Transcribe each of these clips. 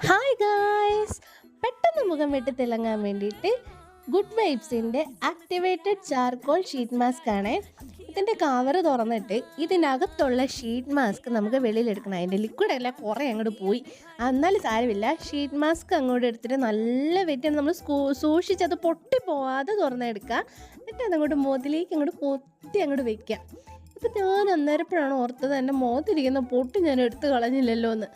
Hi guys, പെട്ടെന്ന് മുഖം വെട്ടി തിളങ്ങാൻ വേണ്ടിയിട്ട് ഗുഡ് വൈബ്സിൻ്റെ ആക്ടിവേറ്റഡ് ചാർക്കോൾ ഷീറ്റ് മാസ്ക് ആണ്. ഇതിൻ്റെ കവറ് തുറന്നിട്ട് ഇതിനകത്തുള്ള ഷീറ്റ് മാസ്ക് നമുക്ക് വെളിയിലെടുക്കണം. അതിൻ്റെ ലിക്വിഡ് എല്ലാം കുറേ അങ്ങോട്ട് പോയി, എന്നാലും സാരമില്ല. ഷീറ്റ് മാസ്ക് അങ്ങോട്ട് എടുത്തിട്ട് നല്ല വെറ്റി നമ്മൾ സൂക്ഷിച്ചത് പൊട്ടിപ്പോവാതെ തുറന്നെടുക്കുക. എന്നിട്ട് അതങ്ങോട്ട് മുഖത്തിലേക്ക് അങ്ങോട്ട് പൊത്തി അങ്ങോട്ട് വെക്കുക. ഇപ്പം ഞാൻ അന്നേരപ്പോഴാണ് ഓർത്തത് എൻ്റെ മുഖത്തിരിക്കുന്ന പൊട്ടി ഞാൻ എടുത്ത് കളഞ്ഞില്ലല്ലോ എന്ന്.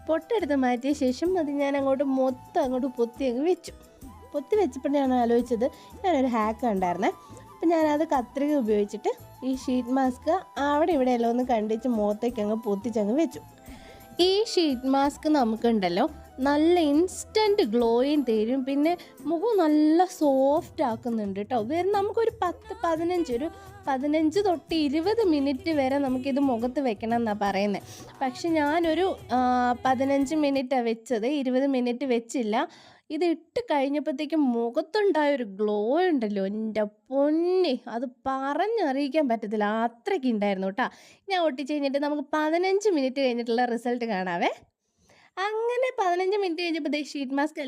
പൊട്ടെടുത്ത് മാറ്റിയ ശേഷം അത് ഞാൻ അങ്ങോട്ട് മൊത്തം അങ്ങോട്ട് പൊത്തി അങ്ങ് വെച്ചു. പൊത്തി വെച്ചപ്പോൾ ഞാൻ ആലോചിച്ചത്, ഞാനൊരു ഹാക്ക് ഉണ്ടായിരുന്നേ. അപ്പം ഞാനത് കത്രിക ഉപയോഗിച്ചിട്ട് ഈ ഷീറ്റ് മാസ്ക് അവിടെ ഇവിടെ എല്ലാം ഒന്ന് കണ്ടിച്ച് മുഖത്തേക്ക് അങ്ങ് പൊത്തിച്ചങ്ങ് വെച്ചു. ഈ ഷീറ്റ് മാസ്ക് നമുക്കുണ്ടല്ലോ നല്ല ഇൻസ്റ്റൻറ്റ് ഗ്ലോയും തരും, പിന്നെ മുഖം നല്ല സോഫ്റ്റ് ആക്കുന്നുണ്ട് കേട്ടോ. നമുക്കൊരു 15 തൊട്ട് 20 മിനിറ്റ് വരെ നമുക്കിത് മുഖത്ത് വെക്കണം എന്നാണ് പറയുന്നത്. പക്ഷെ ഞാനൊരു 15 മിനിറ്റാണ് വെച്ചത്, 20 മിനിറ്റ് വെച്ചില്ല. ഇത് ഇട്ട് കഴിഞ്ഞപ്പോഴത്തേക്കും മുഖത്തുണ്ടായൊരു ഗ്ലോ ഉണ്ടല്ലോ, എൻ്റെ പൊന്നെ, അത് പറഞ്ഞറിയിക്കാൻ പറ്റത്തില്ല, അത്രയ്ക്ക് ഉണ്ടായിരുന്നു കേട്ടോ. ഞാൻ ഒട്ടിച്ച് കഴിഞ്ഞിട്ട് നമുക്ക് 15 മിനിറ്റ് കഴിഞ്ഞിട്ടുള്ള റിസൾട്ട് കാണാവേ. അങ്ങനെ 15 മിനിറ്റ് കഴിഞ്ഞപ്പോൾ ഷീറ്റ് മാസ്ക്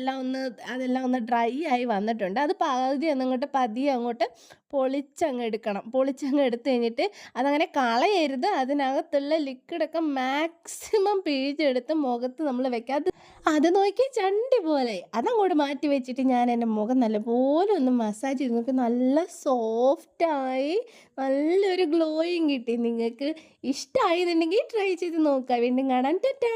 അതെല്ലാം ഒന്ന് ഡ്രൈ ആയി വന്നിട്ടുണ്ട്. അത് പതിയെ അങ്ങോട്ട് പൊളിച്ചങ്ങ് എടുക്കണം. പൊളിച്ചങ്ങ് എടുത്ത് കഴിഞ്ഞിട്ട് അതങ്ങനെ കളയരുത്. അതിനകത്തുള്ള ലിക്വിഡൊക്കെ മാക്സിമം പിഴിച്ചെടുത്ത് മുഖത്ത് നമ്മൾ വെക്കാം. അത് നോക്കി ചണ്ടി പോലെ അതങ്ങോട്ട് മാറ്റി വെച്ചിട്ട് ഞാൻ എൻ്റെ മുഖം നല്ലപോലെ ഒന്ന് മസാജ് ചെയ്ത് നോക്കി. നല്ല സോഫ്റ്റായി, നല്ലൊരു ഗ്ലോയും കിട്ടി. നിങ്ങൾക്ക് ഇഷ്ടമായി എന്നുണ്ടെങ്കിൽ ട്രൈ ചെയ്ത് നോക്കുക. വീണ്ടും കാണാം. ടാറ്റാ.